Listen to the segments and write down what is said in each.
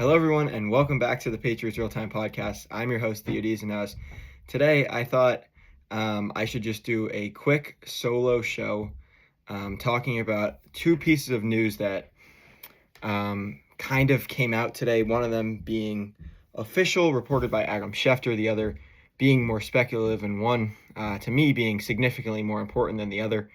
Hello, everyone, and welcome back to the Patriots Real Time Podcast. I'm your host, Theo Diaz. Today, I thought I should just do a quick solo show talking about two pieces of news that kind of came out today. One of them being official, reported by Adam Schefter, the other being more speculative, and one, to me, being significantly more important than the other.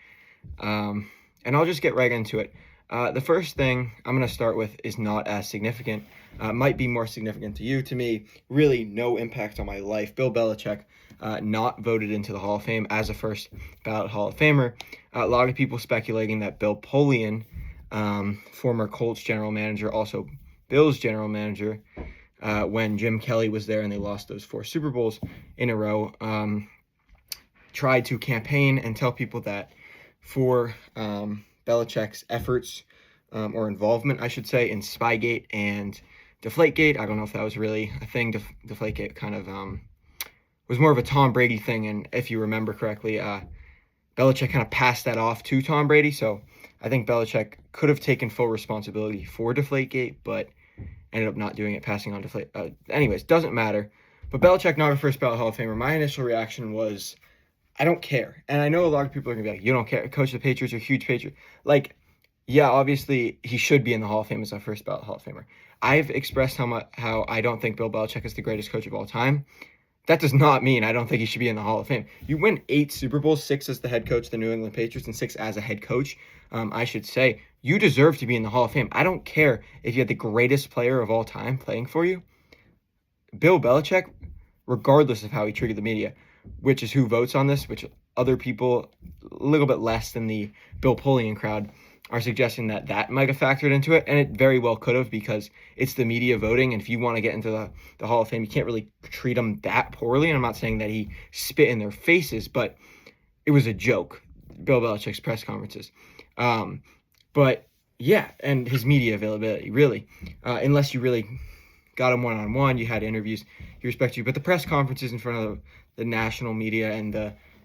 And I'll just get right into it. The first thing I'm going to start with is not as significant. Might be more significant to you. To me, really no impact on my life. Bill Belichick not voted into the Hall of Fame as a first ballot Hall of Famer. A lot of people speculating that Bill Polian, former Colts general manager, also Bills general manager, when Jim Kelly was there and they lost those 4 Super Bowls in a row, tried to campaign and tell people that for Belichick's efforts or involvement, I should say, in Spygate and Deflategate. I don't know if that was really a thing. Deflategate kind of was more of a Tom Brady thing, and if you remember correctly, Belichick kind of passed that off to Tom Brady. So I think Belichick could have taken full responsibility for Deflategate, but ended up not doing it, passing on Deflate. Anyways, doesn't matter. But Belichick, not a first ballot Hall of Famer. My initial reaction was, I don't care. And I know a lot of people are going to be like, you don't care. Coach of the Patriots, you're a huge Patriot. Like, yeah, obviously he should be in the Hall of Fame as a first ballot Hall of Famer. I've expressed how I don't think Bill Belichick is the greatest coach of all time. That does not mean I don't think he should be in the Hall of Fame. You win 8 Super Bowls, 6 as the head coach of the New England Patriots, and 6 as a head coach, I should say. You deserve to be in the Hall of Fame. I don't care if you had the greatest player of all time playing for you. Bill Belichick, regardless of how he treated the media, which is who votes on this, which other people, a little bit less than the Bill Polian crowd, are suggesting that might have factored into it, and it very well could have, because it's the media voting, and if you want to get into the Hall of Fame, you can't really treat them that poorly. And I'm not saying that he spit in their faces, but it was a joke, Bill Belichick's press conferences. But yeah, and his media availability, really, unless you really got him one-on-one, you had interviews, he respects you, but the press conferences in front of the national media, and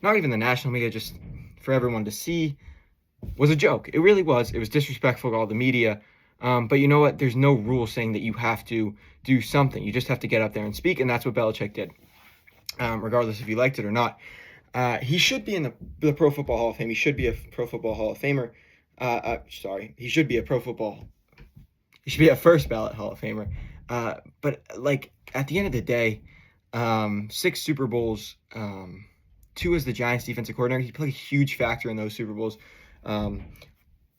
not even the national media, just for everyone to see, was a joke. It really was. It was disrespectful to all the media. But you know what? There's no rule saying that you have to do something. You just have to get up there and speak, and that's what Belichick did, regardless if you liked it or not. He should be in the Pro Football Hall of Fame. He should be a Pro Football Hall of Famer. He should be he should be a first ballot Hall of Famer. But like at the end of the day, 6 Super Bowls, 2 as the Giants defensive coordinator. He played a huge factor in those Super Bowls.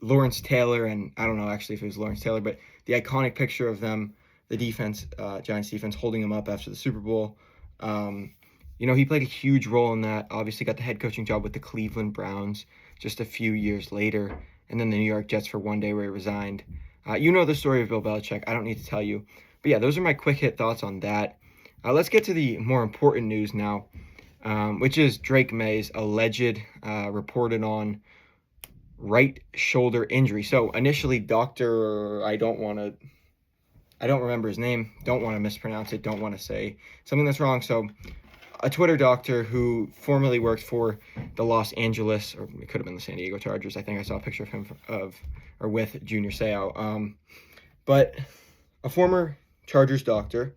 Lawrence Taylor, and I don't know actually if it was Lawrence Taylor, but the iconic picture of them, the defense, Giants defense, holding him up after the Super Bowl. He played a huge role in that. Obviously got the head coaching job with the Cleveland Browns just a few years later, and then the New York Jets for one day where he resigned. You know the story of Bill Belichick. I don't need to tell you. But yeah, those are my quick hit thoughts on that. Let's get to the more important news now, which is Drake Maye's alleged, reported on right shoulder injury. So initially, I don't remember his name, don't want to mispronounce it, don't want to say something that's wrong. So a Twitter doctor who formerly worked for the Los Angeles, or it could have been the San Diego Chargers. I think I saw a picture of him with Junior Seau. But a former Chargers doctor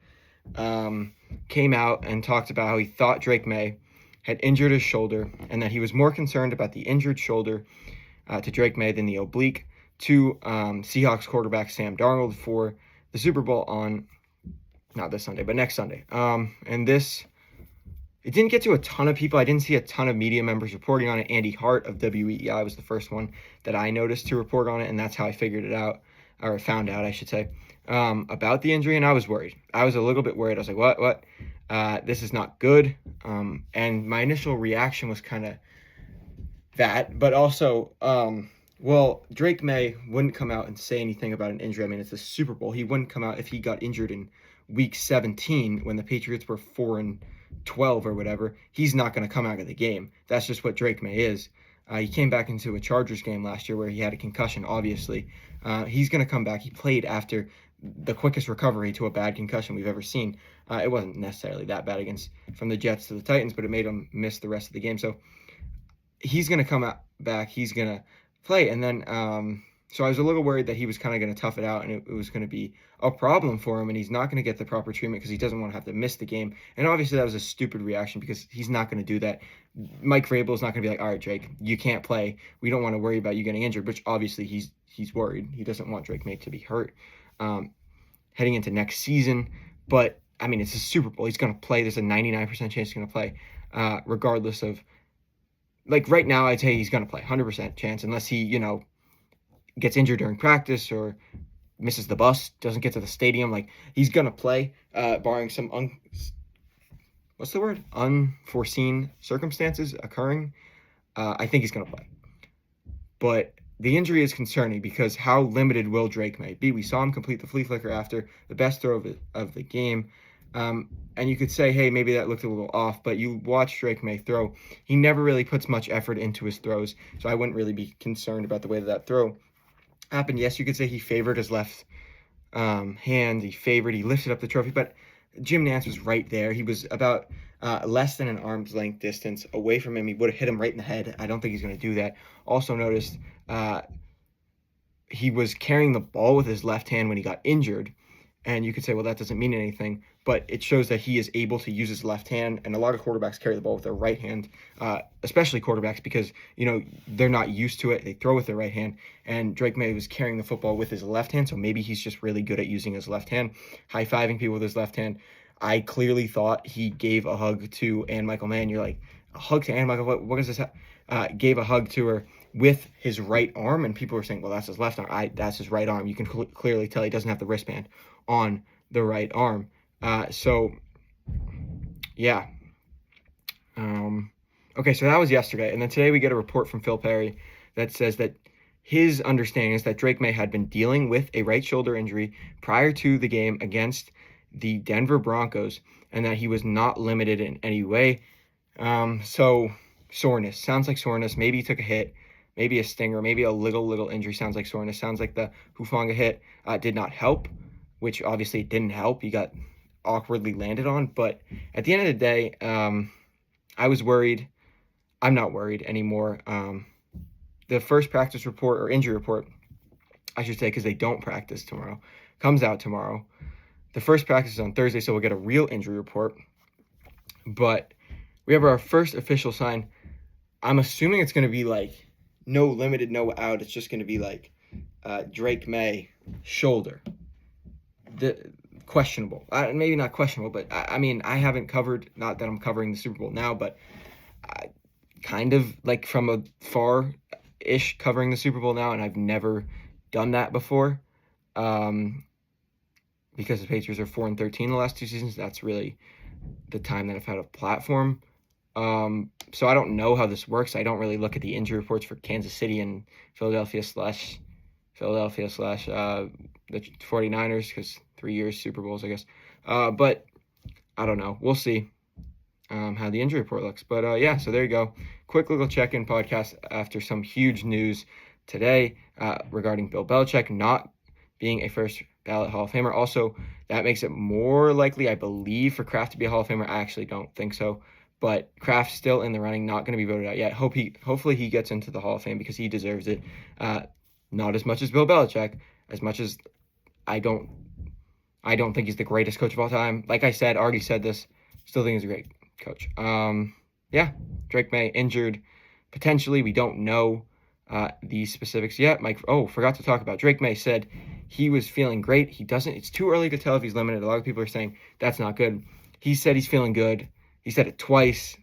came out and talked about how he thought Drake Maye had injured his shoulder, and that he was more concerned about the injured shoulder to Drake Maye than the oblique to Seahawks quarterback Sam Darnold for the Super Bowl on, not this Sunday, but next Sunday. And this, it didn't get to a ton of people. I didn't see a ton of media members reporting on it. Andy Hart of WEEI was the first one that I noticed to report on it, and that's how I figured it out, or found out, I should say, about the injury, and I was worried. I was a little bit worried. I was like, what? This is not good. And my initial reaction was kind of that, but also, Drake Maye wouldn't come out and say anything about an injury. I mean, it's the Super Bowl. He wouldn't come out if he got injured in week 17 when the Patriots were 4-12 or whatever. He's not going to come out of the game. That's just what Drake Maye is. He came back into a Chargers game last year where he had a concussion, obviously. He's going to come back. He played after the quickest recovery to a bad concussion we've ever seen. It wasn't necessarily that bad from the Jets to the Titans, but it made him miss the rest of the game. So he's going to come back. He's going to play. And then So I was a little worried that he was kind of going to tough it out and it was going to be a problem for him and he's not going to get the proper treatment because he doesn't want to have to miss the game. And obviously that was a stupid reaction because he's not going to do that. Mike Vrabel is not going to be like, all right, Drake, you can't play. We don't want to worry about you getting injured, which obviously he's worried. He doesn't want Drake Maye to be hurt heading into next season. But, I mean, it's a Super Bowl. He's going to play. There's a 99% chance he's going to play regardless of, like right now, I'd say he's going to play, 100% chance, unless he, gets injured during practice or misses the bus, doesn't get to the stadium. Like, he's going to play, barring some unforeseen circumstances occurring. I think he's going to play. But the injury is concerning because how limited will Drake Maye be? We saw him complete the flea flicker after the best throw of the game. And you could say, hey, maybe that looked a little off, but you watch Drake Maye throw. He never really puts much effort into his throws, so I wouldn't really be concerned about the way that throw happened. Yes, you could say he favored his left hand. He lifted up the trophy, but Jim Nantz was right there. He was about less than an arm's length distance away from him. He would have hit him right in the head. I don't think he's going to do that. Also noticed he was carrying the ball with his left hand when he got injured. And you could say, well, that doesn't mean anything, but it shows that he is able to use his left hand. And a lot of quarterbacks carry the ball with their right hand, especially quarterbacks, because, they're not used to it. They throw with their right hand. And Drake Maye was carrying the football with his left hand, so maybe he's just really good at using his left hand, high-fiving people with his left hand. I clearly thought he gave a hug to Ann Michael Mann. You're like, a hug to Ann Michael? What does this have? Gave a hug to her with his right arm, and people were saying, well, that's his left arm. That's his right arm. You can clearly tell he doesn't have the wristband on the right arm. Yeah. Okay, so that was yesterday. And then today we get a report from Phil Perry that says that his understanding is that Drake Maye had been dealing with a right shoulder injury prior to the game against the Denver Broncos and that he was not limited in any way. So soreness. Sounds like soreness. Maybe he took a hit. Maybe a stinger. Maybe a little injury. Sounds like soreness. Sounds like the Hufanga hit did not help, which obviously didn't help. He got awkwardly landed on. But at the end of the day, I was worried. I'm not worried anymore. The first practice report, or injury report, I should say, because they don't practice tomorrow, comes out tomorrow. The first practice is on Thursday, so we'll get a real injury report. But we have our first official sign. I'm assuming it's going to be like no limited, no out. It's just going to be like Drake Maye shoulder. Questionable. Maybe not questionable, but I mean, I haven't covered, not that I'm covering the Super Bowl now, but kind of like from a far-ish covering the Super Bowl now, and I've never done that before. Because the Patriots are 4-13 the last two seasons. That's really the time that I've had a platform. So I don't know how this works. I don't really look at the injury reports for Kansas City and Philadelphia slash the 49ers, because 3 years Super Bowls, I guess. But I don't know. We'll see how the injury report looks. But yeah, so there you go. Quick little check-in podcast after some huge news today regarding Bill Belichick not being a first ballot Hall of Famer. Also, that makes it more likely, I believe, for Kraft to be a Hall of Famer. I actually don't think so. But Kraft's still in the running, not going to be voted out yet. Hopefully he gets into the Hall of Fame because he deserves it. Not as much as Bill Belichick, as much as I don't think he's the greatest coach of all time. Like I said, already said this, still think he's a great coach. Yeah, Drake Maye injured. Potentially, we don't know the specifics yet. Forgot to talk about Drake Maye said he was feeling great. It's too early to tell if he's limited. A lot of people are saying that's not good. He said he's feeling good. He said it twice.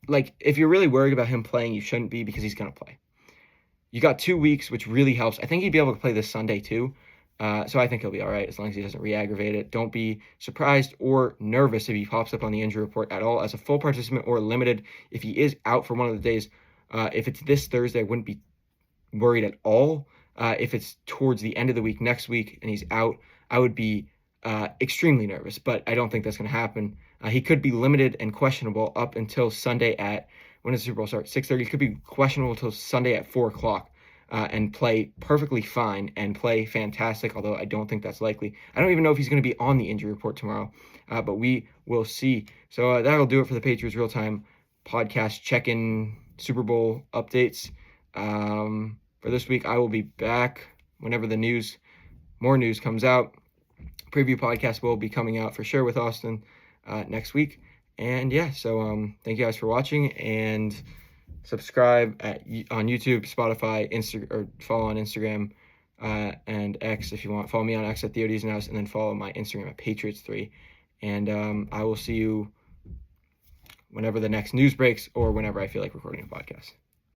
Like, if you're really worried about him playing, you shouldn't be, because he's going to play. You got 2 weeks, which really helps. I think he'd be able to play this Sunday too. So I think he'll be all right as long as he doesn't re-aggravate it. Don't be surprised or nervous if he pops up on the injury report at all as a full participant or limited. If he is out for one of the days, if it's this Thursday, I wouldn't be worried at all. If it's towards the end of the week next week and he's out, I would be extremely nervous, but I don't think that's going to happen. He could be limited and questionable up until Sunday when does the Super Bowl start? 6:30. He could be questionable until Sunday at 4 o'clock and play perfectly fine and play fantastic, although I don't think that's likely. I don't even know if he's going to be on the injury report tomorrow, but we will see. So that'll do it for the Patriots Real Time podcast check-in Super Bowl updates. for this week. I will be back whenever more news comes out. Preview podcast will be coming out for sure with Austin next week. And yeah, so thank you guys for watching, and subscribe on YouTube, Spotify, or follow on Instagram and X if you want. Follow me on X at TheODs and House, and then follow my Instagram at Patriots3. And I will see you whenever the next news breaks or whenever I feel like recording a podcast.